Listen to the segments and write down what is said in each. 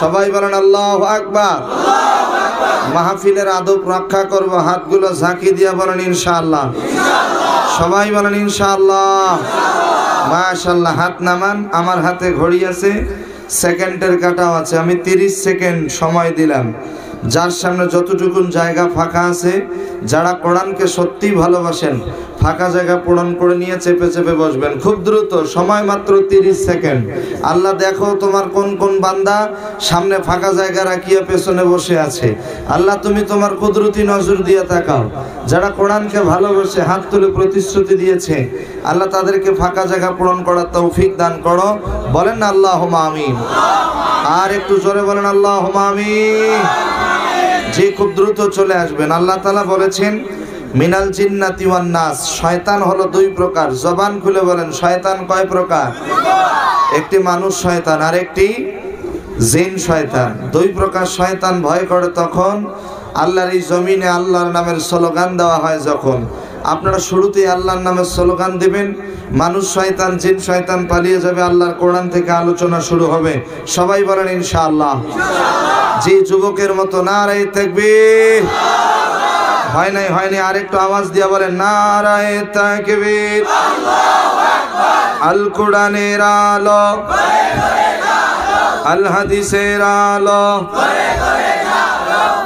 সবাই বলেন আল্লাহু আকবার। মাহফিলের আদব রক্ষা করব, হাতগুলো ঝাঁকি দিয়া বলেন ইনশাআল্লাহ। সবাই বলেন ইনশাআল্লাহ। মাশাআল্লাহ। হাত নামান। আমার হাতে ঘড়ি আছে, সেকেন্ডের কাটাও আছে। আমি 30 সেকেন্ড সময় দিলাম। যার সামনে যতটুকু জায়গা ফাঁকা আছে, যারা কোরআনকে সত্যি ভালোবাসেন, ফাঁকা জায়গা পূরণ করে নিয়ে চেপে চেপে বসবেন। খুব দ্রুত, সময় মাত্র 30 সেকেন্ড। আল্লাহ দেখো তোমার কোন কোন বান্দা সামনে ফাঁকা জায়গা রাখিয়া পেছনে বসে আছে। আল্লাহ তুমি তোমার কুদরতি নজর দিয়ে তাকাও। যারা কোরআনকে ভালোবাসে হাত তুলে প্রতিশ্রুতি দিয়েছে, আল্লাহ তাদেরকে ফাঁকা জায়গা পূরণ করার তৌফিক দান করো। বলেন না আল্লাহুম্মা আমিন। আর একটু জোরে বলেন আল্লাহুম্মা আমিন। যে খুব দ্রুত চলে আসবেন। আল্লাহ তাআলা বলেছেন মিনাল জিন্নাতি ওয়ান নাস, শয়তান হলো 2 প্রকার। জবান খুলে বলেন শয়তান কয় প্রকার? একটি মানুষ শয়তান আর একটি জিন শয়তান। 2 প্রকার শয়তান ভয় করে তখন আল্লাহর এই জমিনে আল্লাহর নামের স্লোগান দেওয়া হয়। যখন আপনারা শুরুতেই আল্লাহর নামের স্লোগান দিবেন, মানুষ শয়তান জিন শয়তান পালিয়ে যাবে, আল্লাহর কোরআন থেকে আলোচনা শুরু হবে। সবাই বলেন ইনশাআল্লাহ। যে যুবকের মতো নারায়ে তাকবীর। হয় নাই আরেকটু আওয়াজ দিয়া বলেন নারায়ে তাকবীর। আল্লাহু আকবার। আল কোরআনের আলো, আল হাদিসের আলো,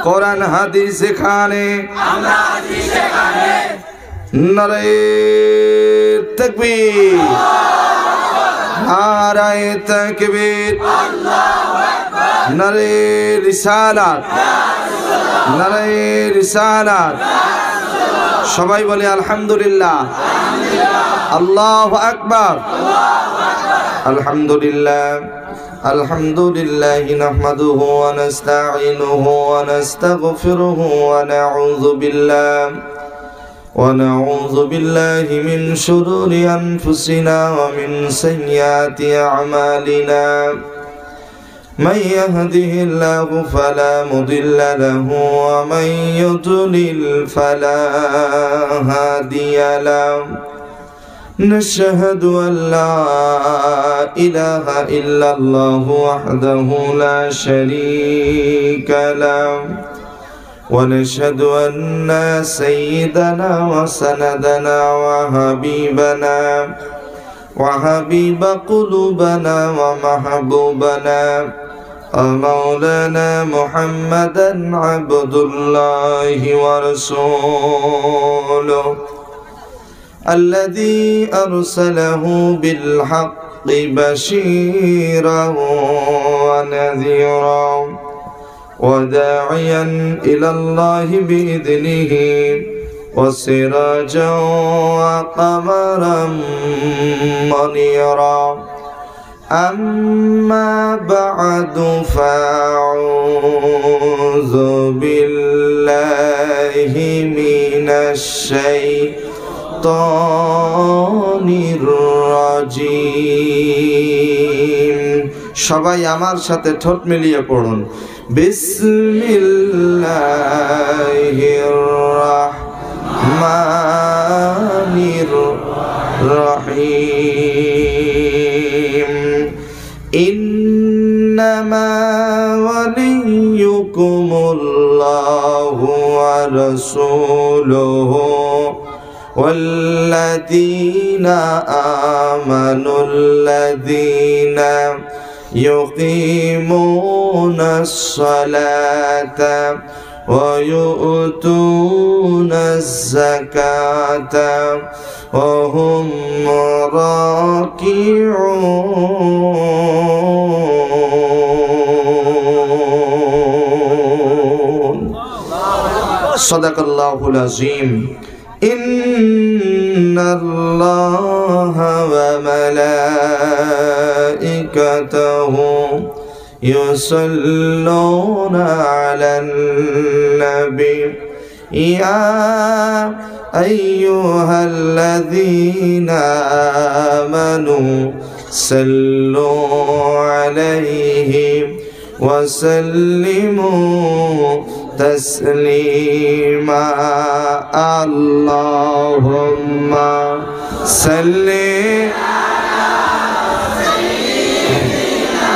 কোরআন হাদিস এখানে, আমরা হাদিস এখানে। নারায়ে তাকবীর। নারায়ে তাকবীর। আল্লাহু আকবার। নারায়ে রিসালাত, নারায়ে রিসালাত। সবাই বলে আলহামদুলিল্লাহ। আল্লাহু আকবার। আলহামদুলিল্লাহ। আলহামদুলিল্লাহি নাহমাদুহু ওয়া নাস্তাঈনুহু ওয়া নাস্তাগফিরুহু ওয়া নাউযু বিল্লাহি মিন শুরুরি আনফুসিনা ওয়া মিন সাইয়্যাতি আ'মালিনা। من يهده الله فلا مضل له ومن يضلل فلا هادي له. نشهد أن لا إله إلا الله وحده لا شريك له ونشهد أن سيدنا وسندنا وحبيب قلوبنا ومحبوبنا مولانا محمدا عبد الله ورسوله الذي أرسله بالحق بشيرا ونذيرا وداعيا إلى الله بإذنه وسراجا وقمرا منيرا. أما بعد فأعوذ بالله من الشيطان الرجيم. সবাই আমার সাথে ঠোঁট মিলিয়ে পড়ুন বিসমিল্লাহির রাহমানির রহিম. إنما وليكم الله ورسوله والذين آمنوا الذين يقيمون الصلاة ويؤتون الزكاة وهم راكعون. صدق الله العظيم. إن الله وملائكته يصلون على النبي يا أيها الذين آمنوا صلوا عليه وسلموا تسليما. اللهم صل على سيدنا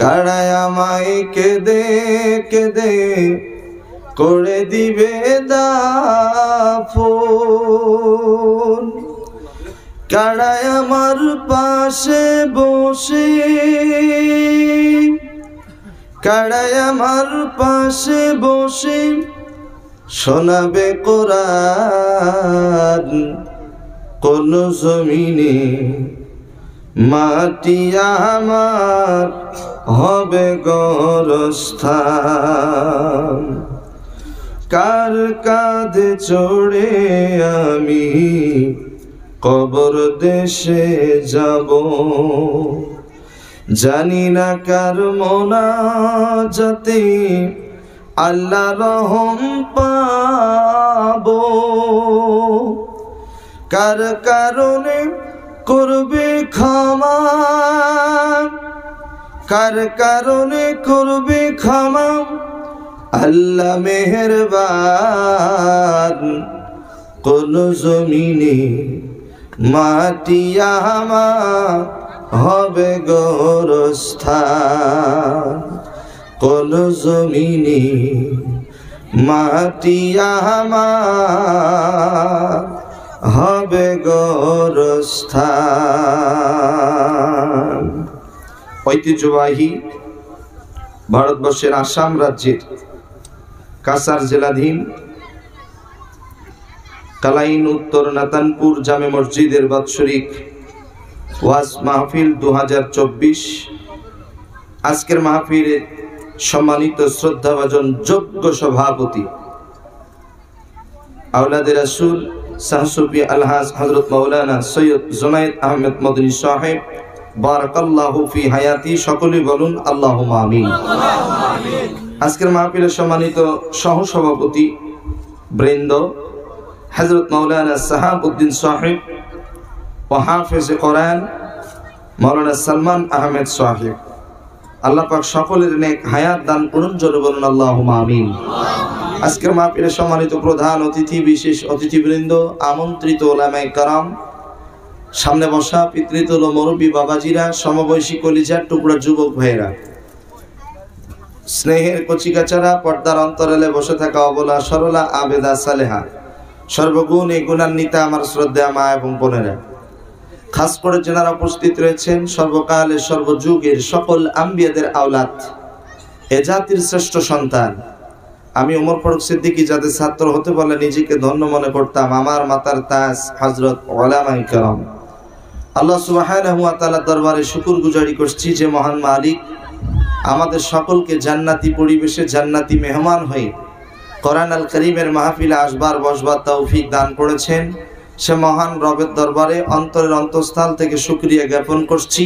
কারায় আমায় কেঁদে কেঁদে করে দিবে দাফন, কারায় আমার পাশে বসে, কারায় আমার পাশে বসে শোনাবে কোরআন, কোন জমিনে মাটি আমার হবে গোরস্থান। কার কাঁধে চড়ে আমি কবর দেশে যাব, জানি না কার মোনাজাতে আল্লাহ রহম পাবো, কার কারণে করবে ক্ষমা, কার কারণে করবে ক্ষমা আল্লাহ মেহেরবান। কোন জমিনে মাটি আমার হবে গোরস্থান, কোন জমিনে মাটি আমার হবে গোরস্থান। ঐতিহ্যবাহী ভারতবর্ষের আসাম রাজ্যের কাছাড় জেলাধীন কালাইন উত্তর নাতানপুর জামে মসজিদের বাৎসরিক ওয়াজ মাহফিল 2024। আজকের মাহফিলের সম্মানিত শ্রদ্ধাভাজন যোগ্য সভাপতি আওলাদে রাসূল শাহসুফি আলহাজ হযরত মাওলানা সৈয়দ জুনায়েদ আহমেদ মদনী সাহেব, বারাকাল্লাহু ফি হায়াতি। সকলেই বলুন আল্লাহুম্মা আমিন। আজকের মাহফিলের সম্মানিত সহসভাপতি বৃন্দ হযরত মাওলানা সাহাবউদ্দিন সাহেব ও হাফেজে কোরআন মাওলানা সালমান আহমেদ সাহেব, আল্লাহ পাক সকলের নেক হায়াত দান করুন, জোরে বলুন আল্লাহুম্মা আমিন। আজকের মাহফিলের সম্মানিত প্রধান অতিথি, বিশেষ অতিথিবৃন্দ, আমন্ত্রিত ওলামায়ে কেরাম, সামনে বসা পিতৃতুল্য মুরব্বী বাবাজিরা, সমবয়সী কলিজার টুকরা যুবক ভাইয়েরা, স্নেহের কচিকাচারা, পর্দার অন্তরালে বসে থাকা অবলা সরলা আবেদা সালেহা, সর্বগুণ এই গুণান্বিতা আমার শ্রদ্ধা মা এবং বোনেরা, খাস করে যারা উপস্থিত রয়েছেন সর্বকালের সর্বযুগের সকল আম্বিয়াদের আওলাদ, এ জাতির শ্রেষ্ঠ সন্তান। আমি ওমর ফারুক সিদ্দিকী যাদের ছাত্র হতে বলে নিজেকে ধন্য মনে করতাম, আমার মাতার তাজ হযরত উলামায়ে কেরাম, আল্লাহ সুবহানাহু ওয়া তাআলার দরবারে শুকরগুজারি করছি যে মহান মালিক আমাদের সকলকে জান্নাতি পরিবেশে জান্নাতি মেহমান হয়ে কোরআন আল কারীমের মাহফিলে আসবার বসবার তৌফিক দান করেছেন। সে মহান রবের দরবারে অন্তরের অন্তঃস্থল থেকে শুকরিয়া জ্ঞাপন করছি।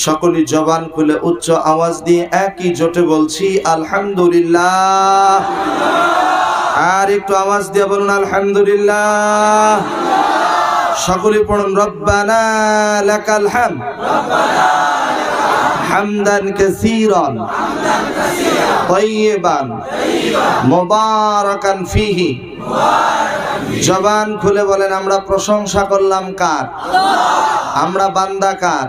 সকলেই জবান খুলে উচ্চ আওয়াজ দিয়ে একই জোটে বলছি আলহামদুলিল্লাহ। আর একটু আওয়াজ দিয়ে বলুন আলহামদুলিল্লাহ। সকলেই পড়ুন রব্বানা লাকাল হামদ হামদান কাসীরান তাইয়িবান মুবারাকান ফীহি। জবান খুলে বলেন আমরা প্রশংসা করলাম কার? আমরা বান্দা কার?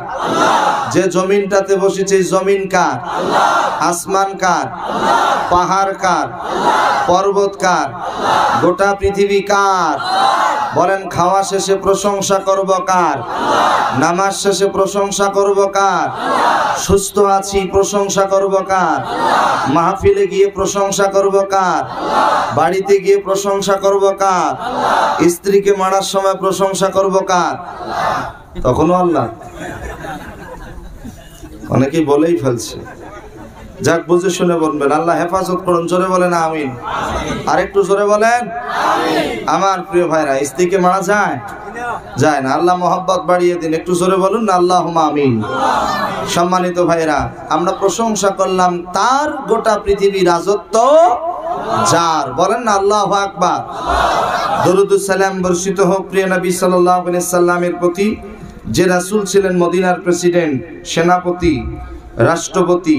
যে জমিনটাতে বসেছে জমিন কার? আসমান কার? পাহাড় কার? পর্বত কার? গোটা পৃথিবী কার? বলেন খাওয়া শেষে প্রশংসা করব কার? নামাজ শেষে প্রশংসা করব কার? সুস্থ আছি প্রশংসা করব কার? মাহফিলে গিয়ে প্রশংসা করব কার? বাড়িতে গিয়ে প্রশংসা করব কার? স্ত্রীকে মারার সময় প্রশংসা করব কার? তখনও আল্লাহ। অনেকেই বলেই ফেলছে, যাক বুঝে শুনে বলবেন। আল্লাহ হেফাজত করুন, জোরে বলেন আমিন। আর একটু জোরে বলেন আমিন। আমার প্রিয় ভাইরা, স্ত্রীকে মারা যায়? যায় না। আল্লাহ মোহাব্বত বাড়িয়ে দিন, একটু জোরে বলুন না আল্লাহুম্মা আমিন। সম্মানিত ভাইরা, আমরা প্রশংসা করলাম তার, গোটা পৃথিবী রাজত্ব যার, বলেন না আল্লাহু আকবার। দরুদ ও সালাম বর্ষিত হোক প্রিয় নবী সাল্লাল্লাহু আলাইহি সাল্লামের প্রতি, যে রাসূল ছিলেন মদিনার প্রেসিডেন্ট, সেনাপতি, রাষ্ট্রপতি,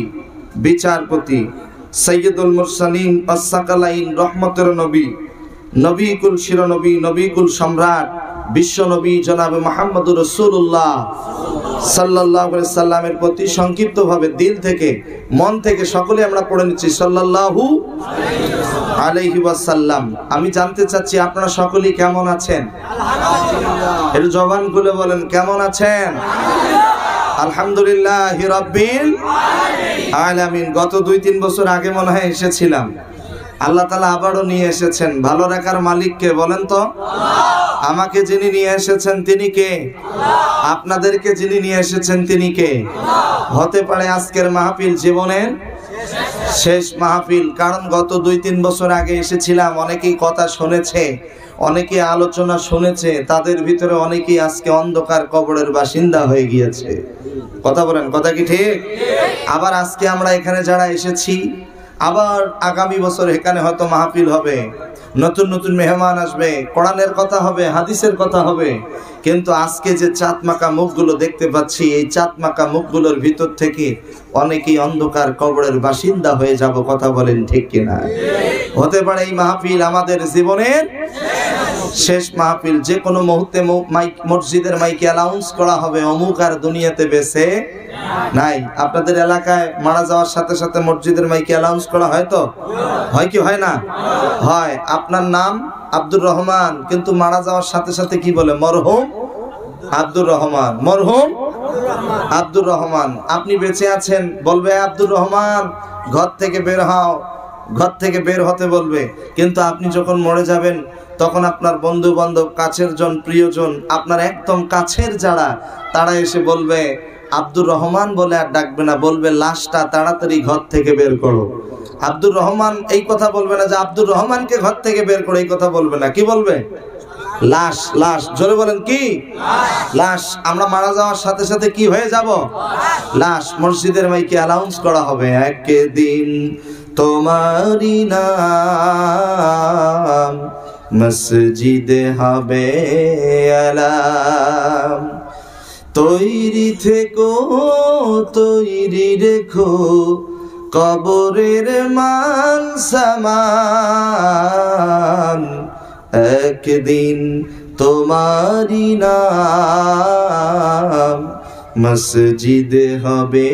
বিচারপতি, সাইয়্যিদুল মুরসালিন আস-সাকালাইন, রহমতের নবী, নবীকুল শিরোনবী, নবীকুল সম্রাট, বিশ্ব নবী জনাবে মুহাম্মদুর রাসূলুল্লাহ সাল্লাল্লাহু আলাইহি সাল্লামের প্রতি সংক্ষিপ্তভাবে দিল থেকে মন থেকে সকলে আমরা পড়ে নিচ্ছি সাল্লাল্লাহু আলাইহি ওয়াসাল্লাম। আমি জানতে চাচ্ছি আপনারা সকলেই কেমন আছেন? আলহামদুলিল্লাহ। একটু জবান খুলে বলেন কেমন আছেন? আলহামদুলিল্লাহি রাব্বিল আলামিন। গত 2-3 বছর আগে মনে হয় এসেছিলাম, আল্লাহ তাআলা আবারও নিয়ে এসেছেন। ভালো রাখার মালিক কে বলেন তো? আমাকে যিনি নিয়ে এসেছেন তিনি কে? আপনাদেরকে যিনি নিয়ে এসেছেন তিনি কে? হতে পারে আজকের মাহফিল জীবনের শেষ মাহফিল, কারণ গত 2-3 বছর আগে এসেছিলাম, অনেকেই কথা শুনেছে, অনেকে আলোচনা শুনেছে, তাদের ভিতরে অনেকেই আজকে অন্ধকার কবরের বাসিন্দা হয়ে গিয়েছে। কথা বলেন, কথা কি ঠিক? আবার আজকে আমরা এখানে যারা এসেছি, আবার আগামী বছর এখানে হয়তো মাহফিল হবে, নতুন নতুন মেহমান আসবে, কোরআনের কথা হবে, হাদিসের কথা হবে, কিন্তু আজকে যে চাঁদমাকা মুখগুলো দেখতে পাচ্ছি, এই চাঁদমাকা মুখগুলোর ভিতর থেকে অনেকেই অন্ধকার কবরের বাসিন্দা হয়ে যাব। কথা বলেন ঠিক কিনা? হতে পারে এই মাহফিল আমাদের জীবনের শেষ মাহফিল। যে কোনো মুহূর্তে মসজিদের মাইকে অ্যানাউন্স করা হবে অমুক আর দুনিয়াতে বেঁচে নাই। আপনাদের এলাকায় মারা যাওয়ার সাথে সাথে মসজিদের মাইকে অ্যানাউন্স করা হয় তো? হয় কি হয় না? হয়। আপনার নাম আব্দুর রহমান, কিন্তু মারা যাওয়ার সাথে সাথে কি বলে? মরহুম আব্দুর রহমান, মরহুম আব্দুর রহমান। আপনি বেঁচে আছেন, বলবে আব্দুর রহমান ঘর থেকে বের হও, ঘর থেকে বের হতে বলবে। কিন্তু আপনি যখন মরে যাবেন তখন আপনার বন্ধু বান্ধব, কাছের জন, প্রিয়জন, আপনার একদম কাছের যারা, তারা এসে বলবে আব্দুর রহমান বলে আর ডাকবে না, বলবে লাশটা তাড়াতাড়ি ঘর থেকে বের করো। আব্দুর রহমান এই কথা বলবে না যে আব্দুর রহমানকে ঘর থেকে বের করো, এই কথা বলবে না। কি বলবে? লাশ, লাশ। জোরে বলেন কি? লাশ। আমরা মারা যাওয়ার সাথে সাথে কি হয়ে যাব? লাশ। মসজিদের মাইকে অ্যানাউন্স করা হবে একদিন তোমারি নাম মসজিদে হবে আলাম, তৈরি থেকো তৈরি রেখো কবরের মান সামান, একদিন তোমারি নাম মসজিদে হবে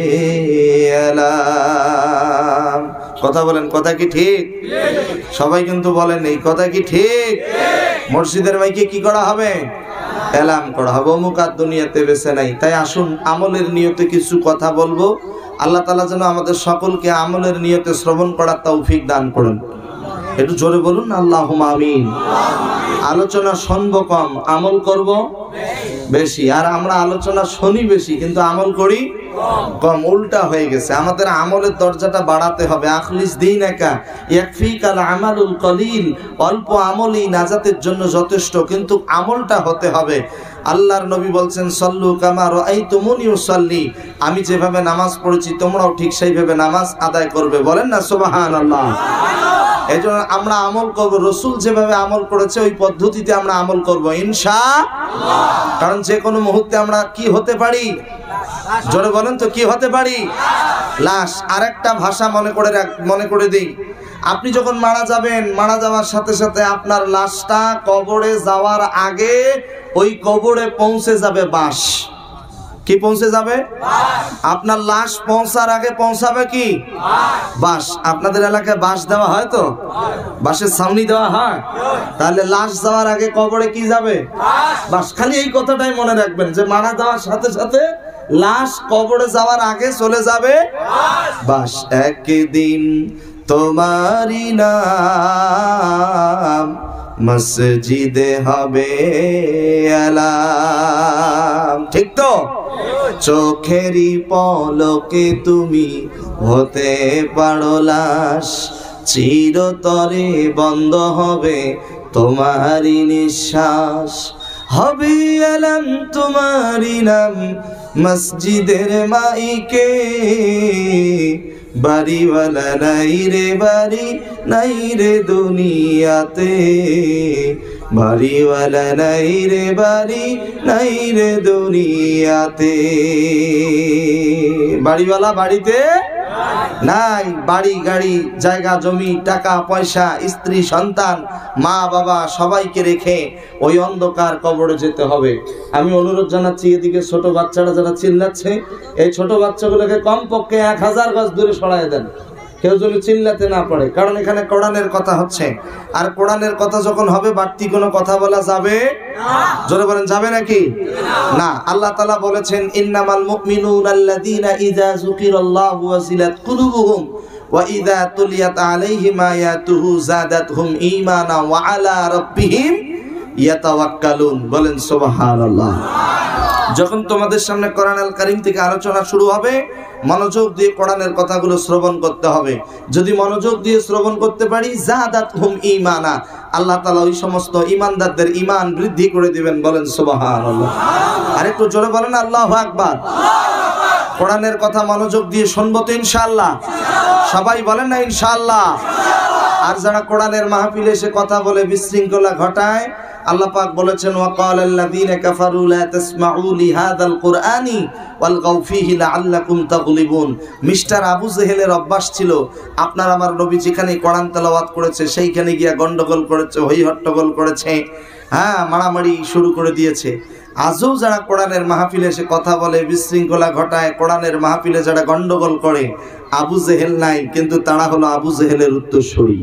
আলাম। কথা বলেন, কথা কি ঠিক? সবাই কিন্তু বলেন এই কথা কি ঠিক? মসজিদের মাইকে কি করা হবে? এলাম করা হবে অমুক আর দুনিয়াতে বেঁচে নাই। তাই আসুন আমলের নিয়তে কিছু কথা বলবো। আল্লাহ তাআলা যেন আমাদের সকলকে আমলের নিয়তে শ্রবণ করার তৌফিক দান করুন। একটু জোরে বলুন আল্লাহুম্মা আমিন। আলোচনা শুনবো কম, আমল করব বেশি। আর আমরা আলোচনা শুনি বেশি কিন্তু আমল করি কম, উল্টা হয়ে গেছে। আমাদের আমলের দরজাটা বাড়াতে হবে। আখলিস দীনাকা ইয়াকফিকাল আমালুল কলিল। অল্প আমলই নাজাতের জন্য যথেষ্ট, কিন্তু আমলটা হতে হবে। আল্লাহর নবী বলছেন সল্লু কামা রাআইতুমুনি উসাল্লি, আমি যেভাবে নামাজ পড়েছি তোমরাও ঠিক সেইভাবে নামাজ আদায় করবে। বলেন না সুবহানাল্লাহ। এই জন্য আমরা আমল করবো, রসুল যেভাবে আমল করেছে ওই পদ্ধতিতে আমরা আমল করবো ইনশাআল্লাহ। কারণ যে কোনো মুহূর্তে আমরা কি হতে পারি? জোরে বলেন তো, কি হতে পারি? লাশ। আরেকটা ভাষা মনে করে দিই, আপনি যখন মারা যাবেন, মারা যাওয়ার সাথে সাথে আপনার লাশটা কবরে যাওয়ার আগে ওই কবরে পৌঁছে যাবে বাঁশ। কি পৌঁছে যাবে? আপনার লাশ পৌঁছার আগে পৌঁছাবে কি? বাঁশ। আপনাদের এলাকায় বাঁশ দেওয়া হয় তো? বাঁশের ছাউনি দেওয়া হয়? তাহলে লাশ যাওয়ার আগে কবরে কি যাবে? বাঁশ। খালি এই কথাটাই মনে রাখবেন যে মারা যাওয়ার সাথে সাথে লাশ কবরে যাওয়ার আগে চলে যাবে বাঁশ। একদিন তোমারি নাম মসজিদে হবে আলাম। ঠিক তো? চোখেরই পলকে তুমি হতে পারো লাশ, চিরতরে বন্ধ হবে তোমারি নিঃশ্বাস। হবে আলাম তোমারি নাম মসজিদের মাইকে, বাড়িওয়ালা নাই রে বাড়ি, নাই রে দুনিয়াতে, বাড়িওয়ালা নাই রে বাড়ি, নাই রে দুনিয়াতে। বাড়িওয়ালা বাড়িতে নাই। বাড়ি গাড়ি জায়গা জমি টাকা পয়সা স্ত্রী সন্তান মা বাবা সবাইকে রেখে ওই অন্ধকার কবরে যেতে হবে। আমি অনুরোধ জানাচ্ছি, এদিকে ছোট বাচ্চারা যারা চিল্লাচ্ছে, এই ছোট বাচ্চাগুলোকে কমপক্ষে 1000 গজ দূরে সরায় দেন, কেউ যেন চিল্লাতে না পারে, কারণ এখানে কোরআনের কথা হচ্ছে। আর কোরআনের কথা যখন হবে বাড়তি কোনো কথা বলা যাবে না। জোরে বলেন, যাবে নাকি? না। আল্লাহ তাআলা বলেছেন, ইন্নামাল মুমিনুনা আল্লাযীনা ইযা যুকিরাল্লাহু ওয়াজিলাত কুলুবুহুম ওয়া ইযা তুলিয়াত আলাইহিম আয়াতুহু যাদাতহুম ঈমানা ওয়া আলা রাব্বিহিম ইয়াতাওয়াক্কালুন। বলেন সুবহানাল্লাহ। যখন তোমাদের সামনে কোরআন আল কারীম থেকে আলোচনা শুরু হবে, মনোযোগ দিয়ে কোরআনের কথাগুলো শ্রবণ করতে হবে। যদি মনোযোগ দিয়ে শ্রবণ করতে পারি, যাদাতহুম ঈমানা, আল্লাহ তাআলা ওই সমস্ত ঈমানদারদের ঈমান বৃদ্ধি করে দিবেন। বলেন সুবহানাল্লাহ। আর একটু জোরে বলেন আল্লাহু আকবার। কোরআনের কথা মনোযোগ দিয়ে শুনবো তো ইনশাআল্লাহ? সবাই বলেন না ইনশাআল্লাহ? আর যারা কোরআনের মাহফিলে এসে কথা বলে বিশৃঙ্খলা ঘটায়, আল্লাহ পাক বলেছেন, ওয়াকালাল্লাযীনা কাফারু লা তাসমাউ লিহাযাল কুরআনি ওয়ালগাউ ফীহি লাআল্লাকুম তাগলিবুন। মিস্টার আবু জেহেলের অভ্যাস ছিল, আপনার আমার নবী যেখানে কোরআন তেলাওয়াত করেছে সেইখানে গিয়া গন্ডগোল করেছে, হই হট্টগোল করেছে, মারামারি শুরু করে দিয়েছে। আজও যারা কোরআনের মাহফিলে এসে কথা বলে বিশৃঙ্খলা ঘটায়, কোরআনের মাহফিলে যারা গন্ডগোল করে, আবু জেহেল নাই, কিন্তু তারা হলো আবু জেহেলের উত্তরসূরি।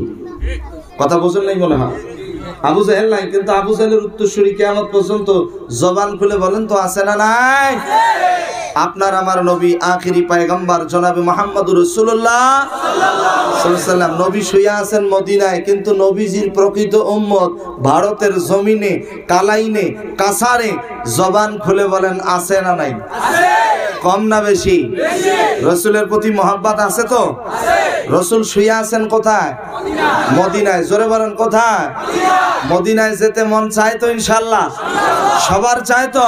কথা বোঝেন নাই মনে হয়? আবু জেহেল নাই, কিন্তু আবু জেহেলের উত্তরসূরি কিয়ামত পর্যন্ত জবান খুলে বলেন তো আছে না নাই? আপনার আমার নবী আখিরি পয়গম্বর জনাবে মুহাম্মদুর রাসূলুল্লাহ সাল্লাল্লাহু আলাইহি ওয়াসাল্লাম নবী শুয়ে আছেন মদিনায়, কিন্তু নবীজির প্রকৃত উম্মত ভারতের জমিনে কালাইনে কাসারে জবান খুলে বলেন আছে না নাই? আছে। কম না বেশি? বেশি। রাসূলের প্রতি মহব্বত আছে তো? আছে। রাসূল শুয়ে আছেন কোথায়? মদিনায়। জোরে বলেন কোথায়? মদিনায় যেতে মন চায় তো ইনশাআল্লাহ? সবার চায় তো?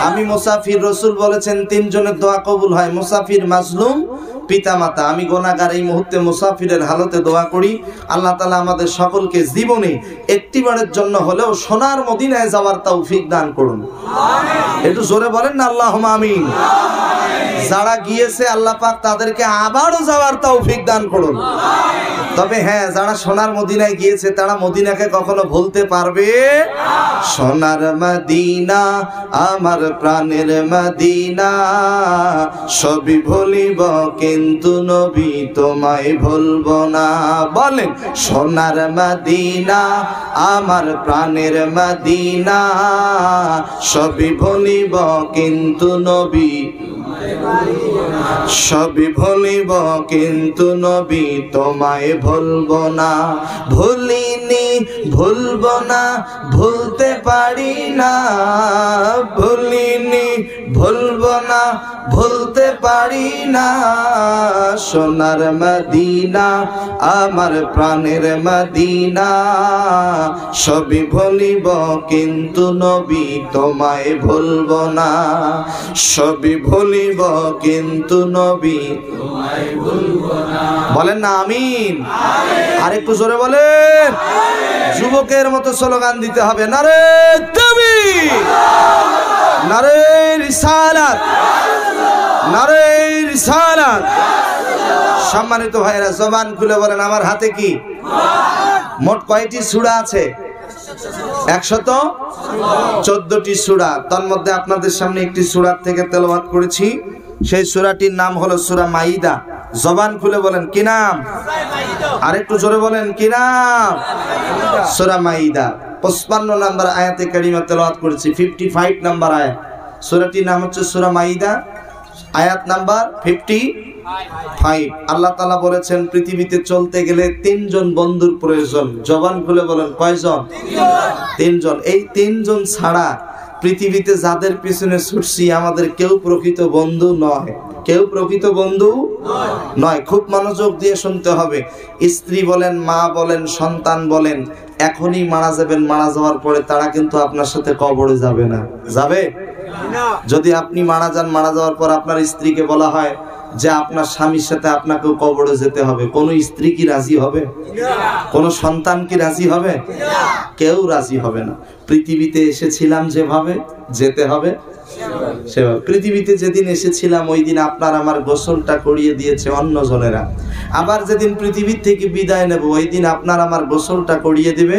আমি মুসাফির, রাসূল বলেছেন 3 জনের দোয়া কবুল হয়, মুসাফির, মাজলুম, পিতামাতা। আমি গুনাহগার, এই মুহূর্তে মুসাফিরের হালতে দোয়া করি, আল্লাহ তাআলা আমাদের সকলকে জীবনে একটিবারের জন্য হলেও সোনার মদিনায় যাওয়ার তৌফিক দান করুন। আমিন। একটু জোরে বলেন না আল্লাহুম্মা আমিন। যারা গিয়েছে আল্লাহ পাক তাদেরকে আবারও যাওয়ার তৌফিক দান করুন। তবে হ্যাঁ, যারা সোনার মদিনায় গিয়েছে তারা মদিনাকে কখনো ভুলতে পারবে না। সোনার মদিনা আমার প্রাণের মদিনা, সবই ভুলিব কিন্তু নবী তোমায় ভুলবো না। বলেন, সোনার মদিনা আমার প্রাণের মদিনা, সবই ভুলিব কিন্তু নবী, সবই ভুলিব কিন্তু নবী তোমায় ভুলবো না। ভুলিনি ভুলবো না, ভুলতে পারি না, ভুলিনি ভুলবো না, ভুলতে পারি না। সোনার মদিনা আমার প্রাণের মদিনা, সবই ভুলিব কিন্তু নবী তোমায় ভুলবো না, সবই ভুলিব কিন্তু নবী তোমায় ভুলবো না। বলেন না আমিন? আর একটু জোরে বলেন। যুবকের মতো স্লোগান দিতে হবে, নারে তাকবীর, নারে রিসালাত, নারে রিসালাত। সম্মানিত ভাইরা, জবান খুলে বলেন, আমার হাতে কি? মোট কয়টি সূরা আছে? 114টি সূরা। তার মধ্যে আপনাদের সামনে একটি সূরা থেকে তেলাওয়াত করেছি, সেই সূরাটির নাম হলো সূরা মাইদা। জবান খুলে বলেন কি নাম? আরেকটু জোরে বলেন কি নাম? সূরা মাইদা। 55 নম্বর আয়াতে কারিমা তেলাওয়াত করেছি, 55 নম্বর আয়াত। সূরাটির নাম হচ্ছে সূরা মাইদা, আয়াত নাম্বার 55। আল্লাহ তাআলা বলেছেন, পৃথিবীতে চলতে গেলে 3 জন বন্ধুর প্রয়োজন। জবান খুলে বলেন কয়জন? 3 জন। এই 3 জন ছাড়া পৃথিবীতে যাদের পিছনে ছুটছি আমাদের কেউ প্রকৃত বন্ধু নয়, কেউ প্রকৃত বন্ধু নয়। খুব মনোযোগ দিয়ে শুনতে হবে। স্ত্রী বলেন, মা বলেন, সন্তান বলেন, এখনই মারা যাবেন, মারা যাওয়ার পরে তারা কিন্তু আপনার সাথে কবরে যাবে না। যাবে? যদি আপনি মারা যান, মারা যাওয়ার পর আপনার স্ত্রীকে বলা হয়, যে আপনার স্বামীর সাথে আপনাকেও কবরে যেতে হবে? কোনো স্ত্রী কি রাজি হবে? কোনো সন্তান কি রাজি হবে? কেউ রাজি হবে না। পৃথিবীতে এসেছিলাম যেভাবে, যেতে হবে সেভাবে। পৃথিবীতে যেদিন এসেছিলাম ওই দিন আপনার আমার গোসলটা করিয়ে দিয়েছে অন্যজনেরা। আবার যেদিন পৃথিবীর থেকে বিদায় নেব ওই দিন আপনার আমার গোসলটা করিয়ে দিবে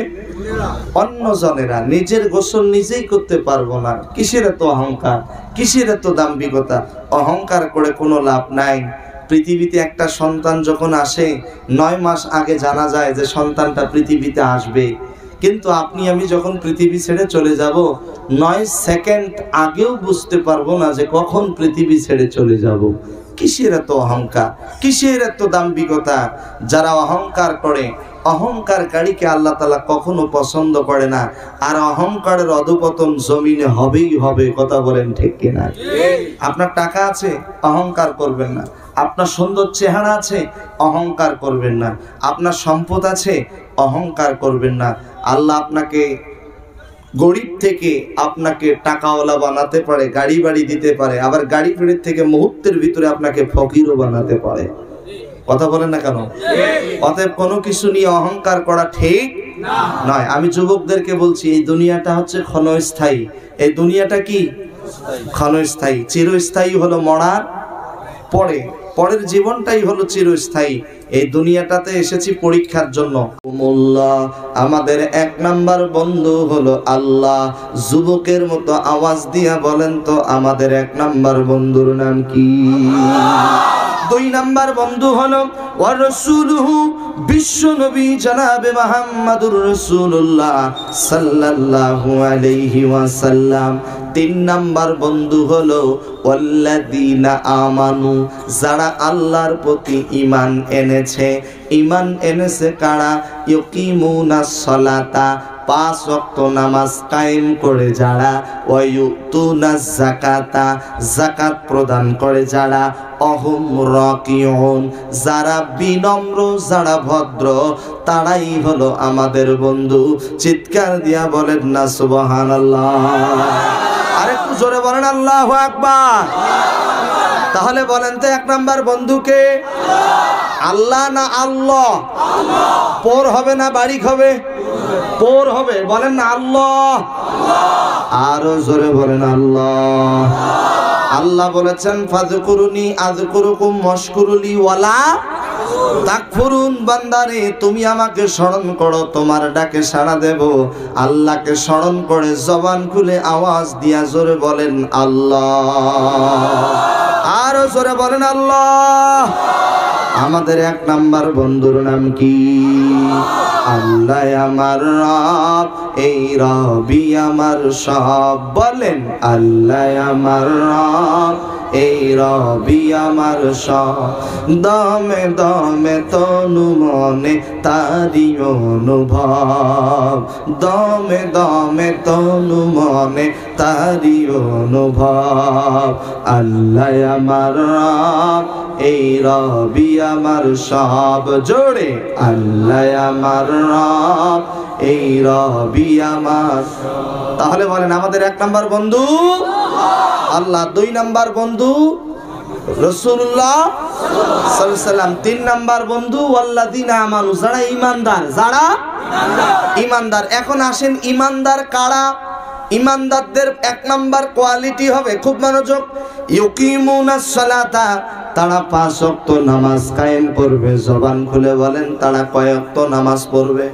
অন্যজনেরা। নিজের গোসল নিজেই করতে পারবো না। কিসের এত অহংকার, কিসের এত দাম্ভিকতা? অহংকার করে কোনো লাভ নাই। পৃথিবীতে একটা সন্তান যখন আসে 9 মাস আগে জানা যায় যে সন্তানটা পৃথিবীতে আসবে, কিন্তু আপনি আমি যখন পৃথিবী ছেড়ে চলে যাব 9 সেকেন্ড আগেও বুঝতে পারবো না যে কখন পৃথিবী ছেড়ে চলে যাব। কিসের এত অহংকার, কিসের এত দাম্ভিকতা? যারা অহংকার করে, অহংকারকারীকে আল্লাহ তাআলা কখনো পছন্দ করে না। আর অহংকারের অধঃপতন জমিনে হবেই হবে। কথা বলেন ঠিক কিনা? আপনার টাকা আছে, অহংকার করবেন না। আপনার সুন্দর চেহারা আছে, অহংকার করবেন না। আপনার সম্পদ আছে, অহংকার করবেন না। আল্লাহ আপনাকে গরিব থেকে আপনাকে টাকাওয়ালা বানাতে পারে, গাড়ি বাড়ি দিতে পারে, আবার গাড়ি ফেরির থেকে মুহূর্তের ভিতরে আপনাকে ফকিরও বানাতে পারে। কথা বলেন না কেন? অতএব কোনো কিছু নিয়ে অহংকার করা ঠিক নয়। আমি যুবকদেরকে বলছি, এই দুনিয়াটা হচ্ছে ক্ষণস্থায়ী। এই দুনিয়াটা কি? ক্ষণস্থায়ী। চিরস্থায়ী হলো মরার পরে, পরের জীবনটাই হলো চিরস্থায়ী। এই দুনিয়াটাতে এসেছি পরীক্ষার জন্য। আমাদের 1 নাম্বার বন্ধু হলো আল্লাহ। যুবকের মতো আওয়াজ দিয়া বলেন তো আমাদের 1 নাম্বার বন্ধুর নাম কি? 2 নাম্বার বন্ধু হলো ওয়া রাসূলুহু, বিশ্ব নবী জনাবে মুহাম্মদুর রাসূলুল্লাহ সাল্লাল্লাহু আলাইহি ওয়াসাল্লাম। 3 নাম্বার বন্ধু হলো ওয়াল্লাযীনা আমানু, যারা আল্লাহর প্রতি ঈমান এনেছে। ঈমান এনেছে কারা? ইয়ুকিমুনাস সালাতা, 5 ওয়াক্ত নামাজ কায়েম করে যারা। ওয়ায়ুতুনাজ যাকাতা, যাকাত প্রদান করে যারা। অহুম রাকিউন, যারা বিনম্র, যারা ভদ্র, তারাই হলো আমাদের বন্ধু। চিৎকার দিয়া বলেন না সুবহানাল্লাহ। আরেকটু জোরে বলেন আল্লাহু আকবার। তাহলে বলেন তো 1 নাম্বার বন্ধুকে? আল্লাহ না আল্লাহ? পোর হবে না বাড়িক হবে? পোর হবে। বলেন না আল্লাহ। আরো জোরে বলেন আল্লাহ। আল্লাহ বলেছেন ফাযকুরুনি আযকুরুকুম ওয়াশকুরুলি ওয়ালা তাকফুরুন। বান্দারে তুমি আমাকে স্মরণ করো, তোমার ডাকে সাড়া দেব। আল্লাহকে স্মরণ করে জবান খুলে আওয়াজ দিয়া জোরে বলেন আল্লাহ। আরো জোরে বলেন আল্লাহ। আমাদের 1 নাম্বার বন্ধুর নাম কি? আল্লাহ আমার রব, এই রবি আমার সব। বলেন আল্লাহ আমার রব, এই রবি আমার সব। দমে দমে তনু মনে তারি অনুভব। দমে দমে তনু মনে তারি অনুভব। আল্লাহ আমার রব, এই রবি আমার সব। জোরে আল্লাহ আমার রব, এই রবি আমার। তাহলে বলেন আমাদের 1 নাম্বার বন্ধু আল্লাহ, 2 নাম্বার বন্ধু রাসূলুল্লাহ সাল্লাল্লাহু আলাইহি ওয়াসাল্লাম, 3 নাম্বার বন্ধু ওয়াল্লাযীনা আমানু, যারা ঈমানদার, যারা ঈমানদার। এখন আসেন ঈমানদার কারা? ঈমানদারদের 1 নাম্বার কোয়ালিটি হবে, খুব মনোযোগ, ইউকিমুনাস সালাতা, তারা 5 ওয়াক্ত নামাজ কায়েম করবে। জবান খুলে বলেন তারা কয় ওয়াক্ত নামাজ পড়বে?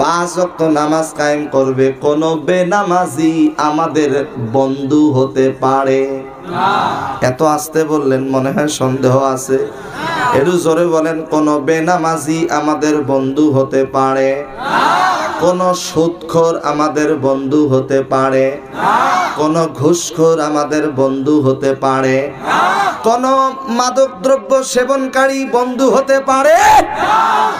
5 ওয়াক্ত নামাজ কায়েম করবে। কোন বেনামাজি আমাদের বন্ধু হতে পারে না। এত আস্তে বললেন, মনে হয় সন্দেহ আছে। একটু জোরে বলেন, কোন বেনামাজি আমাদের বন্ধু হতে পারে না। কোন সুদখোর আমাদের বন্ধু হতে পারে না। কোন ঘুষখোর আমাদের বন্ধু হতে পারে না। কোন মাদক দ্রব্য সেবনকারী বন্ধু হতে পারে না।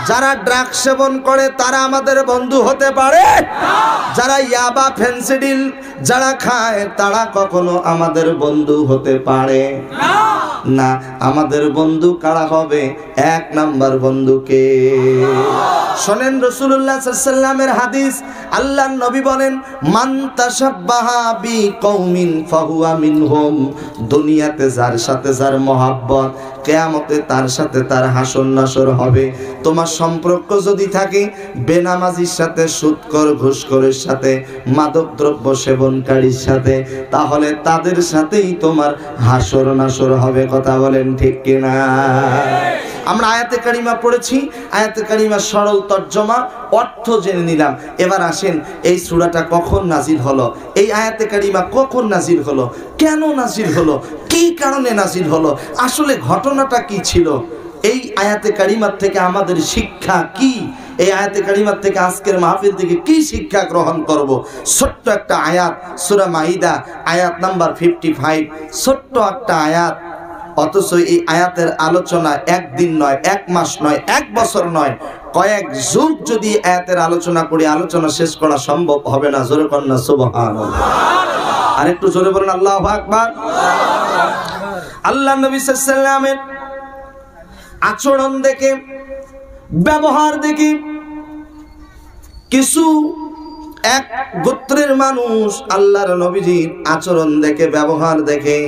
যারা ড্রাগস সেবন করে তারা আমাদের বন্ধু হতে পারে না। যারা ইয়াবা ফেন্সিডিল যারা খায় তারা কখনো আমাদের বন্ধু হতে পারে না। আমাদের বন্ধু কারা হবে? 1 নাম্বার বন্ধুকে শোনেন রাসূলুল্লাহ সাল্লাল্লাহু আলাইহি ওয়াসাল্লামের হাদিস, আল্লাহর নবী বলেন, মান তাশাব্বাহা বিকৌমিন ফাহুয়া মিনহুম। দুনিয়াতে যার সাথে যার মহব্বত, কিয়ামতে তার সাথে তার হাসর নাসর হবে। তোমার সম্পর্ক যদি থাকে বেনামাজির সাথে, সুদখোর ঘুষখোরের সাথে, মাদক দ্রব্য সেবনকারীর সাথে, তাহলে তাদের সাথেই তোমার হাসর নাসর হবে। কথা বলেন ঠিক কিনা? আমরা আয়াতে কারিমা পড়েছি, আয়াতে কারিমার সরল তর্জমা অর্থ জেনে নিলাম। এবার আসেন এই সূরাটা কখন নাজিল হলো, এই আয়াতে কারিমা কখন নাজিল হলো, কেন নাজিল হলো, কি কারণে নাজিল হলো, আসলে ঘটনাটা কি ছিল, এই আয়াতে কারিমার থেকে আমাদের শিক্ষা কি, এই আয়াতে কারিমার থেকে আজকের মাহফিল থেকে কি শিক্ষা গ্রহণ করব। ছোট্ট একটা আয়াত, সূরা মাইদা আয়াত নাম্বার 55, ছোট্ট একটা আয়াত, অথচ এই আয়াতের আলোচনা একদিন নয়, এক মাস নয়, এক বছর নয়, কয়েক যুগ যদি আয়াতের আলোচনা করি, আলোচনা শেষ করা সম্ভব হবে না। জোরে কন্যা সুবহানাল্লাহ, আরেকটু জোরে বলেন আল্লাহু আকবার। আল্লাহ নবী সাল্লাল্লাহু আলাইহি ওয়াসাল্লামের আচরণ দেখে, ব্যবহার দেখে কিছু এক গোত্রের মানুষ আল্লাহর নবীজির আচরণ দেখে, ব্যবহার দেখে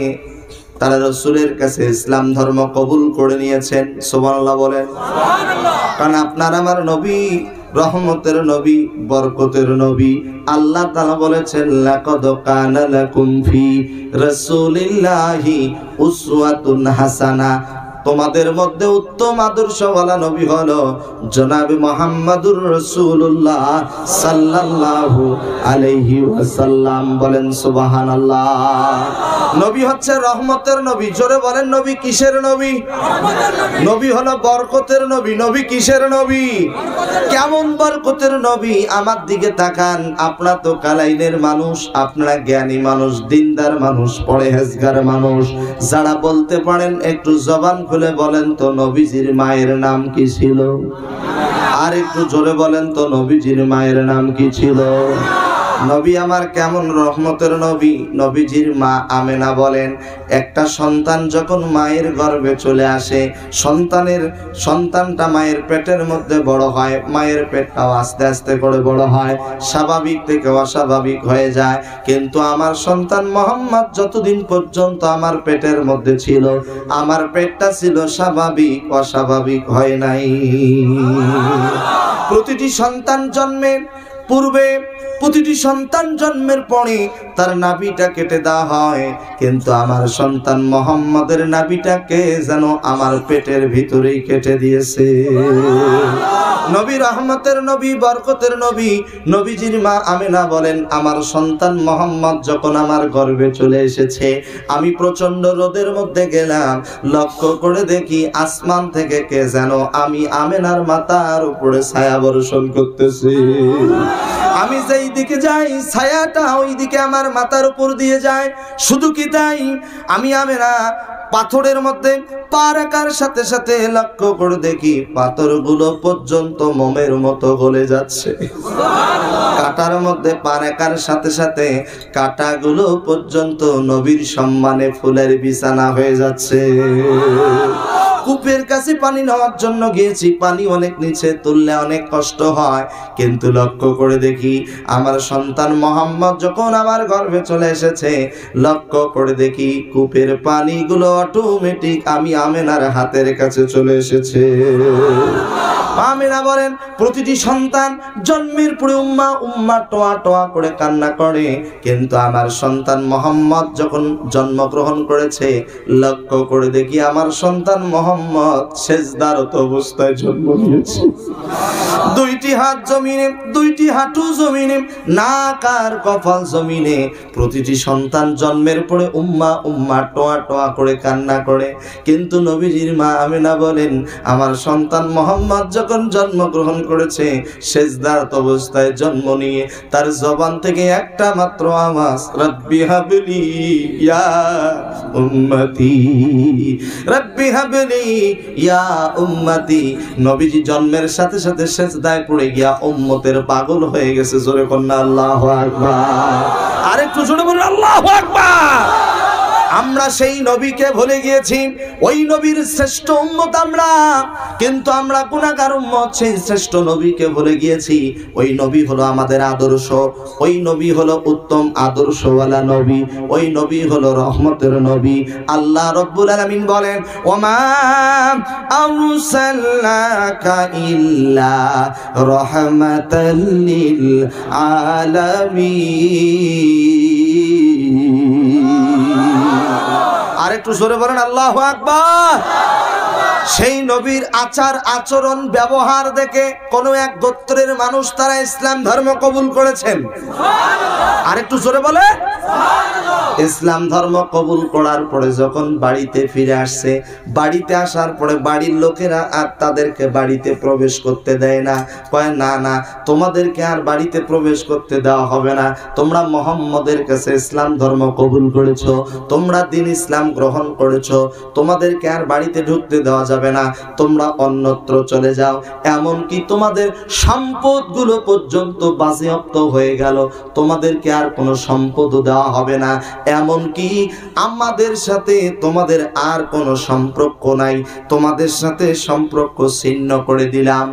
তারা রাসূলের কাছে ইসলাম ধর্ম কবুল করে নিয়েছেন। সুবহানাল্লাহ বলেন। কারণ আপনার আমার নবী রহমতের নবী, বরকতের নবী। আল্লাহ তাআলা বলেছেন, লাকাদ কানা লাকুম ফি রাসূলিল্লাহি উসওয়াতুন হাসানা। তোমাদের মধ্যে উত্তম আদর্শওয়ালা নবী হলো জনাবে মুহাম্মদুর রাসূলুল্লাহ সাল্লাল্লাহু আলাইহি ওয়াসাল্লাম। বলেন সুবহানাল্লাহ। নবী হচ্ছে রহমতের নবী। জোরে বলেন, নবী কিসের নবী? নবী হলো বরকতের নবী। নবী কিসের নবী? কেমন বরকতের নবী? আমার দিকে তাকান, আপনারা তো কালাইনের মানুষ, আপনারা জ্ঞানী মানুষ, দিনদার মানুষ, পরহেজগার মানুষ। যারা বলতে পারেন একটু জবান খুলে বলেন তো নবীজির মায়ের নাম কি ছিল? আর একটু জোরে বলেন তো নবীজির মায়ের নাম কি ছিল? নবী আমার কেমন রহমতের নবী? নবীজির মা আমেনা বলেন, একটা সন্তান যখন মায়ের গর্ভে চলে আসে, সন্তানটা মায়ের পেটের মধ্যে বড় হয়, মায়ের পেটটাও আস্তে আস্তে করে বড় হয়, স্বাভাবিক থেকে অস্বাভাবিক হয়ে যায়। কিন্তু আমার সন্তান মুহাম্মদ যতদিন পর্যন্ত আমার পেটের মধ্যে ছিল, আমার পেটটা ছিল স্বাভাবিক, অস্বাভাবিক হয় নাই। প্রতিটি সন্তান জন্মের পূর্বে, প্রতিটি সন্তান জন্মের পরে তার নাভিটা কেটে দেওয়া হয়, কিন্তু আমার সন্তান মুহাম্মদের নাভিটাকে যেন আমার পেটের ভিতরেই কেটে দিয়েছে। নবী রহমতের নবী, বরকতের নবী। নবীজির মা আমেনা বলেন, আমার সন্তান মুহাম্মদ যখন আমার গর্ভে চলে এসেছে, আমি প্রচন্ড রোদের মধ্যে গেলাম, লক্ষ্য করে দেখি আসমান থেকে কে যেন আমি আমেনার মাথার উপরে ছায়া বর্ষণ করতেছে। আমি যেই দিকে যাই, ছায়াটা ওই দিকে আমার মাথার উপর দিয়ে যায়। শুধু কি তাই, আমি আমেনা পাথরের মধ্যে পা রাখার সাথে সাথে লক্ষ্য করে দেখি পাথরগুলো পর্যন্ত মোমের মতো গলে যাচ্ছে। কাটার মধ্যে পা রাখার সাথে সাথে কাটাগুলো পর্যন্ত নবীর সম্মানে ফুলের বিছানা হয়ে যাচ্ছে। কূপের কাছে পানি নেওয়ার জন্য গিয়েছি, পানি অনেক নিচে, তুললে অনেক কষ্ট হয়, কিন্তু লক্ষ্য করে দেখি আমার সন্তান মুহাম্মদ যখন আমার গর্ভে চলে এসেছে, লক্ষ্য করে দেখি কূপের পানিগুলো অটোমেটিক আমি আমেনার হাতের কাছে চলে এসেছে। আমেনা বলেন, প্রতিটি সন্তান জন্মের পরে উম্মা টোয়া টোয়া করে কান্না করে, কিন্তু আমার সন্তান মুহাম্মদ যখন জন্মগ্রহণ করেছে, লক্ষ্য করে দেখি আমার সন্তান মুহাম্মদ সেজদারত অবস্থায় জন্ম নিয়েছে। দুইটি হাত জমিনে, দুইটি হাঁটু জমিনে, নাক আর কপাল জমিনে। প্রতিটি সন্তান জন্মের পরে উম্মা টোয়া টোয়া করে কান্না করে, কিন্তু নবীজির মা আমেনা বলেন, আমার সন্তান মুহাম্মদ যখন জন্মগ্রহণ করেছে, সেজদারত অবস্থায় জন্ম নিয়ে তার জবান থেকে একটা মাত্র আওয়াজ, রব্বি হাবলি ইয়া উম্মতি, রব্বি হাবলি ইয়া উম্মতি। নবীজি জন্মের সাথে সাথে সেজদায় পড়ে গিয়া উম্মতের পাগল হয়ে গেছে। জোরে কন্যা আল্লাহু আকবার। আরেকটু জোরে বলুন আল্লাহু আকবার। আমরা সেই নবীকে ভুলে গিয়েছি। ওই নবীর শ্রেষ্ঠ উম্মত আমরা, কিন্তু আমরা গুনাহগার উম্মত। সেই শ্রেষ্ঠ নবীকে ভুলে গিয়েছি। ওই নবী হলো আমাদের আদর্শ, ওই নবী হলো উত্তম আদর্শওয়ালা নবী, ওই নবী হলো রহমতের নবী। আল্লাহ রাব্বুল আলামিন বলেন, ওমা আরসালনাকা ইল্লা রাহমাতাল লিল আলামিন। আরেকটু জোরে বলেন আল্লাহু আকবার। সেই নবীর আচার আচরণ ব্যবহার দেখে কোন এক গোত্রের মানুষ তারা ইসলাম ধর্ম কবুল করেছেন। আরেকটু জোরে বলে। ইসলাম ধর্ম কবুল করার পরে যখন বাড়িতে ফিরে আসছে, বাড়িতে আসার পরে বাড়ির লোকেরা আর তাদেরকে বাড়িতে প্রবেশ করতে দেয় না। কয় না না, তোমাদেরকে আর বাড়িতে প্রবেশ করতে দেওয়া হবে না। তোমরা মুহাম্মদের কাছে ইসলাম ধর্ম কবুল করেছো, তোমরা দ্বীন ইসলাম গ্রহণ করেছো, তোমাদেরকে আর বাড়িতে ঢুকতে দেওয়া যাবে না, তোমরা অন্যত্র চলে যাও। এমনকি তোমাদের সম্পদগুলো পর্যন্ত বাজেয়াপ্ত হয়ে গেল, তোমাদেরকে আর কোনো সম্পদও দেওয়া হবে না। এমনকি আমাদের সাথে তোমাদের আর কোনো সম্পর্ক নাই, তোমাদের সাথে সম্পর্ক ছিন্ন করে দিলাম।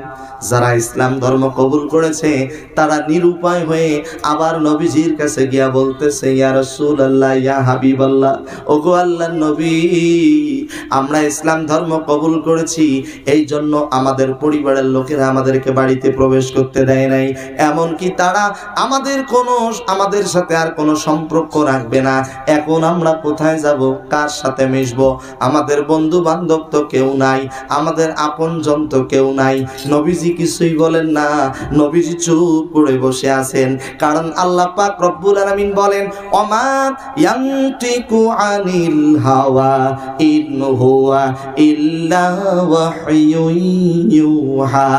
যারা ইসলাম ধর্ম কবুল করেছে তারা নিরুপায় হয়ে আবার নবীজির কাছে গিয়া বলতেছে, ইয়া রাসূলুল্লাহ, ইয়া হাবিবাল্লাহ, ওগো আল্লাহর নবী, আমরা ইসলাম ধর্ম কবুল করেছি, এই জন্য আমাদের পরিবারের লোকেরা আমাদেরকে বাড়িতে প্রবেশ করতে দেয় নাই। এমনকি তারা আমাদের সাথে আর কোনো সম্পর্ক রাখবে না। এখন আমরা কোথায় যাব, কার সাথে মিশবো? আমাদের বন্ধু বান্ধব তো কেউ নাই, আমাদের আপনজন তো কেউ নাই। নবীজি কিছুই বলেন না, নবীজি চুপ করে বসে আছেন। কারণ আল্লাহ পাক রব্বুল আলামিন বলেন, ওমা ইয়ানতিকু আনিল হাওয়া ইন হুয়া ইল্লা ওয়াহয়ুন ইউহা।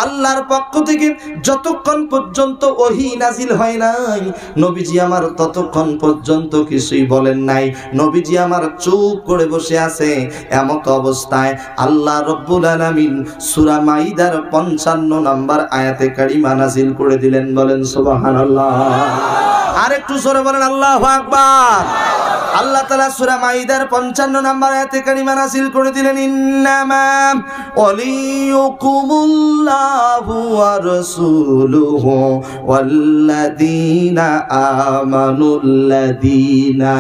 আল্লাহর পক্ষ থেকে যতক্ষণ পর্যন্ত ওহী নাজিল হয় নাই, নবীজি আমার ততক্ষণ পর্যন্ত কিছুই বলেন নাই। নবীজি আমার চুপ করে বসে আছে। এমত অবস্থায় আল্লাহ রব্বুল আলামিন সূরা মাইদার 55 নম্বর আয়াতে কারিমা নাজিল করে দিলেন। বলেন সুবহানাল্লাহ। আরেকটু জোরে বলেন আল্লাহু আকবার। আল্লাহ তাআলা সূরা মাইদার 55 নম্বর আয়াতে কারিমা নাযিল করে দিলেন, ইন্নামা ওয়ালিয়ুকুমুল্লাহু ওয়া রাসূলুহু ওয়াল্লাযীনা আমানুল্লাযীনা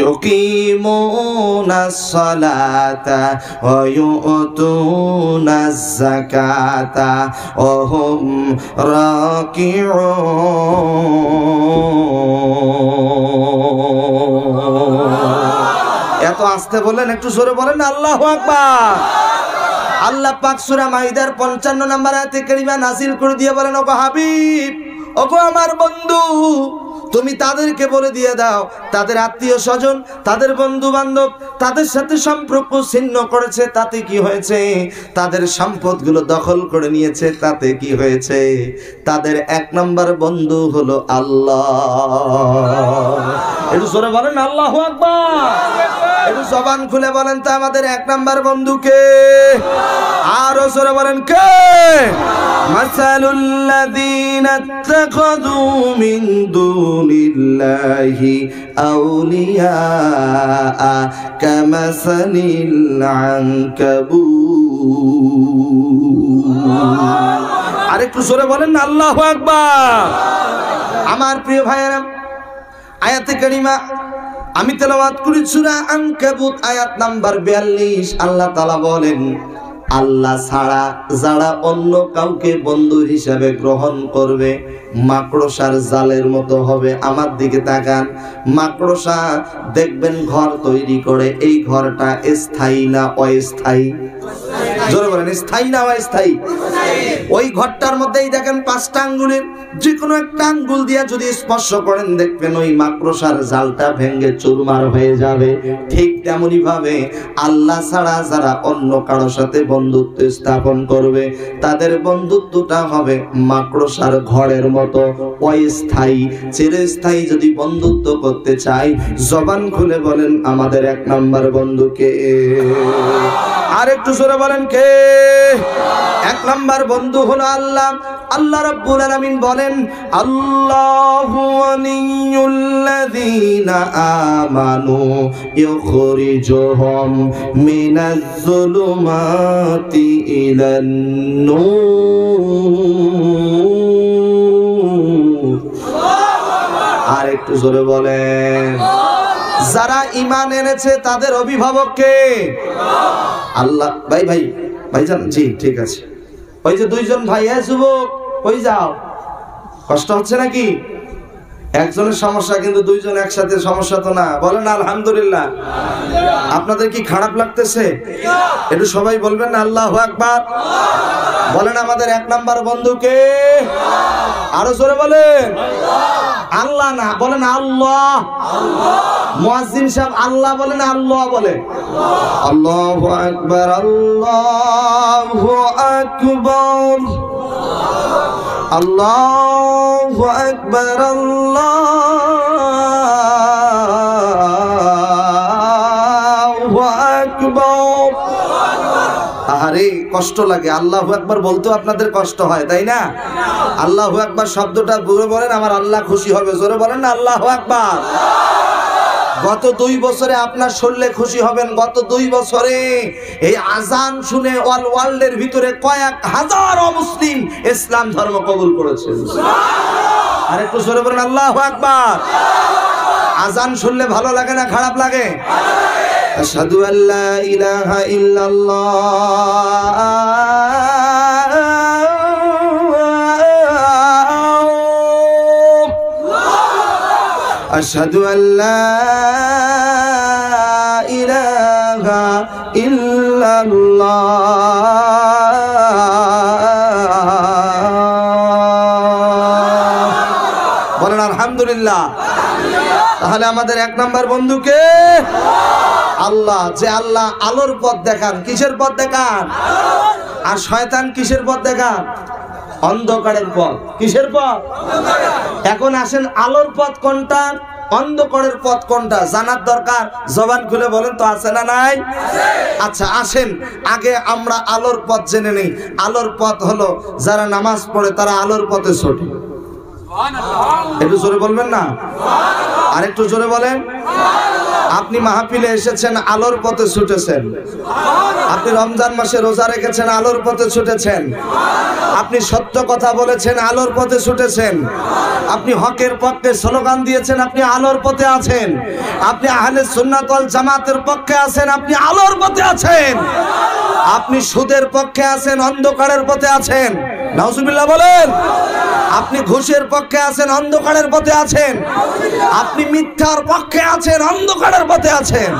ইউকিমুনাস সালাতা ওয়া ইউতুনাজ যাকাতা ওয়া হুম রাকিউন। এত আস্তে বলেন, একটু জোরে বলেন আল্লাহু আকবার। আল্লাহ পাক সূরা মাইদার 55 নম্বর আয়াতে কারিমা নাযিল করে দিয়ে বলেন, ওগো হাবিব, ওগো আমার বন্ধু, তুমি তাদেরকে বলে দিয়ে দাও, তাদের আত্মীয় স্বজন, তাদের বন্ধু বান্ধব তাদের সাথে সম্পর্ক ছিন্ন করেছে, তাতে কি হয়েছে? তাদের সম্পদগুলো দখল করে নিয়েছে, তাতে কি হয়েছে? তাদের এক নম্বর বন্ধু হলো আল্লাহ। একটু জোরে বলেন আল্লাহু আকবার। একটু জবান খুলে বলেন তো, আমাদের এক নম্বর বন্ধু কে? আরো জোরে বলেন কে? মাসালুল্লাযীনা ইত্তাখাযু মিন দুনিল্লাহি আউলিয়া কামাসালিল আনকাবুত। আরেকটু জোরে বলেন না আল্লাহু আকবার। আমার প্রিয় ভাইয়েরা, আয়াতে কারিমা আমি তেলাওয়াত করি সূরা আনকাবুত আয়াত নাম্বার 42। আল্লাহ তাআলা বলেন, আল্লাহ ছাড়া যারা অন্য কাউকে বন্ধু হিসাবে গ্রহণ করবে মাকড়সার জালের মতো হবে। আমার দিকে তাকান, মাকড়সা দেখবেন ঘর তৈরি করে, এই ঘরটা স্থায়ী না অস্থায়ী? জোরে বলেন, স্থায়ী না অস্থায়ী? ওই ঘরটার মধ্যেই দেখেন 5টা আঙ্গুলের যে কোনো একটা আঙ্গুল দিয়া যদি স্পর্শ করেন দেখবেন ওই মাকড়সার জালটা ভেঙে চুরমার হয়ে যাবে। ঠিক তেমনি ভাবে আল্লাহ ছাড়া যারা অন্য কারোর সাথে বন্ধুত্ব স্থাপন করবে তাদের বন্ধুত্বটা হবে মাকড়সার ঘরের মতো অস্থায়ী। চিরস্থায়ী যদি বন্ধুত্ব করতে চাই, জবান খুলে বলেন আমাদের এক নম্বর বন্ধুকে। আর একটু জোরে বলেন কে? এক নম্বর বন্ধু হলো আল্লাহ। আল্লাহ রাব্বুল আলামিন বলেন, বলেন আল্লাহু ওয়ালিয়ুল্লাযীনা আমানু ইউখরিজুহুম মিনাজ যুলুমাতি ইলান নূর। আর একটু জোরে বলেন। যারা ঈমান এনেছে তাদের অভিভাবক কে? আল্লাহ। ভাইজান, জি ঠিক আছে। ওই যে দুইজন ভাই, যুবক, ওই যাও, কষ্ট হচ্ছে নাকি? একজনের সমস্যা, কিন্তু দুইজন একসাথে সমস্যা তো না। বলেন আলহামদুলিল্লাহ। আপনাদের কি খারাপ লাগতেছে? একটু সবাই বলবেন না আল্লাহু আকবার। বলেন আমাদের এক নাম্বার বন্ধুকে, আরো জোরে বলেন। আল্লাহ না, বলেন আল্লাহ। মুয়াজ্জিন সাহেব আল্লাহ বলেন, আল্লাহ বলে। আল্লাহু আকবার, আল্লাহু আকবার, আল্লাহু আকবার, আল্লাহু আকবার। আরে কষ্ট লাগে আল্লাহু আকবার বলতেও আপনাদের কষ্ট হয়, তাই না? আল্লাহু আকবার শব্দটা জোরে বলেন, আমার আল্লাহ খুশি হবে। জোরে বলেন না আল্লাহু আকবার। গত 2 বছরে আপনার শরীরে খুশি হবেন। গত 2 বছরে এই আজান শুনে অল ওয়ার্ল্ডের ভিতরে কয়েক হাজার অমুসলিম ইসলাম ধর্ম কবুল করেছে। আর একটু জোরে বলেন আল্লাহু আকবার। আজান শুনলে ভালো লাগে না খারাপ লাগে? আশহাদু আল্লা ইলাহা ইল্লাল্লাহ, আশহাদু আল্লা ইলাহা ইল্লাল্লাহ। বলেন আলহামদুলিল্লাহ। তাহলে আমাদের এক নাম্বার বন্ধুকে আল্লাহ। যে আল্লাহ আলোর পথ দেখান। কিসের পথ দেখান? আর শয়তান কিসের পথ দেখান? অন্ধকারের পথ। কিসের পথ? এখন আসেন, আলোর পথ কোনটা, অন্ধকারের পথ কোনটা জানার দরকার। জবান খুলে বলেন তো, আছে না নাই? আচ্ছা আসেন, আগে আমরা আলোর পথ জেনে নেই। আলোর পথ হলো যারা নামাজ পড়ে তারা আলোর পথে ছোটে। একটু জোরে বলবেন না? আর একটু জোরে বলেন। আপনি মাহফিলে এসেছেন, আলোর পথে ছুটেছেন। আপনি রমজান মাসে রোজা রেখেছেন, আলোর পথে ছুটেছেন। আপনি সত্য কথা বলেছেন, আলোর পথে ছুটেছেন। আপনি হকের পক্ষে স্লোগান দিয়েছেন, আপনি আলোর পথে আছেন। আপনি আহলে সুন্নাত ওয়াল জামাতের পক্ষে আছেন, আপনি আলোর পথে আছেন। আপনি সুদের পক্ষে আছেন, অন্ধকারের পথে আছেন। নাউজুবিল্লাহ বলেন। আপনি ঘুষের পক্ষে আছেন, অন্ধকারের পথে আছেন। আপনি মিথ্যার পক্ষে আছেন, অন্ধকারের পথে আছেন।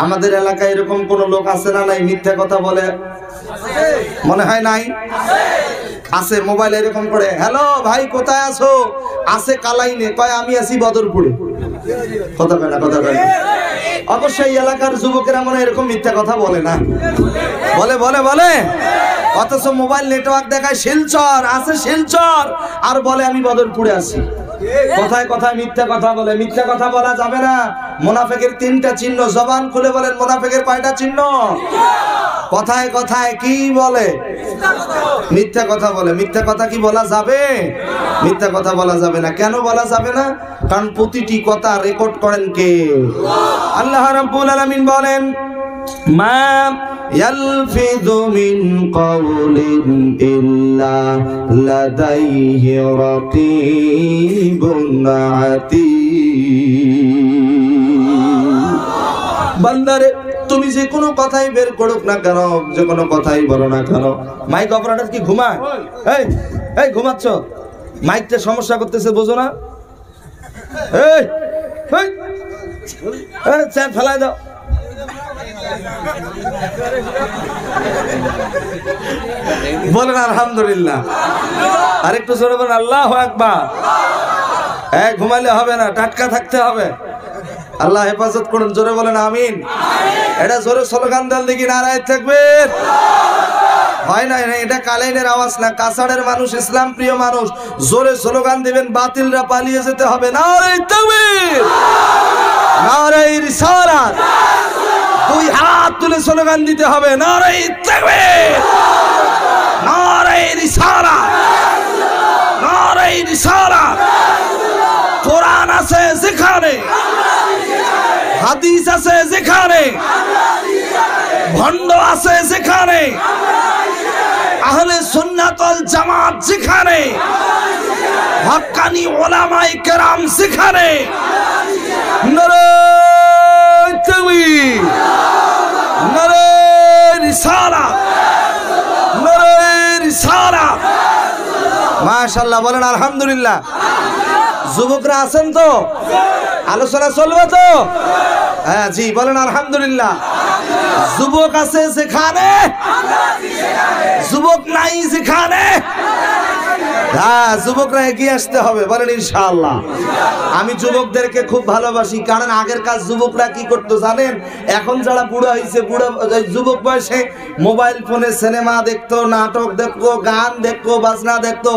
আমাদের এলাকায় এরকম কোন লোক আছে না নাই মিথ্যা কথা বলে? মনে হয় নাই? আছে। মোবাইল এরকম করে, হ্যালো ভাই কোথায় আছো? আছে কালাইনে, কয় আমি আছি বদরপুরে। কথা কয় না, কথা কয় না। অবশ্যই এলাকার যুবকেরা মনে এরকম মিথ্যা কথা বলে না? বলে বলে বলে। অথচ মোবাইল নেটওয়ার্ক দেখায় শিলচর, আছে শিলচর, আর বলে আমি বদরপুরে আছি। কথায় কথায় মিথ্যা কথা বলে। মিথ্যা কথা বলা যাবে না। মুনাফিকের 3টা চিহ্ন। জবান খুলে বলেন, মুনাফিকের কয়টা চিহ্ন? কথায় কথায় কি বলে? মিথ্যা কথা বলে। মিথ্যা কথা কি বলা যাবে? মিথ্যা কথা বলা যাবে না। কেন বলা যাবে না? কারণ প্রতিটি কথা রেকর্ড করেন কে? আল্লাহ রাব্বুল আলামিন বলেন, মা ইয়ালফিযু মিন কাওলিন ইল্লা লাদাইহি রাকীবুন আতীদ। বান্দারে তুমি যে কোনো কথাই বের করুক না কেন, যে কোনো কথাই বলো না কেন, মাইক অপারেটর কি ঘুমায়? এই এই ঘুমাচ্ছ? মাইকটা সমস্যা করতেছে, বোঝো না? এই এই স্যার ফেলাই দাও। বলেন আলহামদুলিল্লাহ। আরেকটু জোরে বলেন আল্লাহু আকবার। এক ঘুমাইলে হবে না, টাটকা থাকতে হবে। আল্লাহ হেফাজত করুন। জোরে বলেন আমিন। এটা জোরে স্লোগান দেন দেখি, নারায়ে তাকবীর। হয় না, এটা কালাইনের আওয়াজ না, কাছাড়ের মানুষ, ইসলাম প্রিয় মানুষ। জোরে স্লোগান দিবেন, বাতিলরা পালিয়ে যেতে হবে। নারায়ে তাকবীর, নারায়ে রিসালাত। 2 হাত তুলে স্লোগান দিতে হবে, নারায়ে তাকবীর, নারায়ে রিসালাত, নারায়ে নারে রিসালাত। কোরআন আছে যেখানে, হাদিস আছে যেখানে, ভণ্ড আছে যেখানে, আহলে সুন্নাত ওয়াল জামাত যেখানে, হক্কানি উলামায়ে কেরাম যেখানে, নারে তাকবীর, নারে রিসালাত, নারে রিসালাত। মাশাআল্লাহ, বলেন আলহামদুলিল্লাহ। যুবকরা আছেন তো? আলোচনা চলবে তো? হ্যাঁ জি, বলেন আলহামদুলিল্লাহ। যুবক আছে যেখানে, যুবক নাই যেখানে, হ্যাঁ যুবকরা এগিয়ে আসতে হবে, বলেন ইনশাআল্লাহ। আমি যুবকদেরকে খুব ভালোবাসি, কারণ আগের কাজ যুবকরা কি করতো জানেন? এখন যারা বুড়ো হয়েছে, বুড়ো যুবক বয়সে মোবাইল ফোনে সিনেমা দেখতো, নাটক দেখতো, গান দেখতো, বাজনা দেখতো।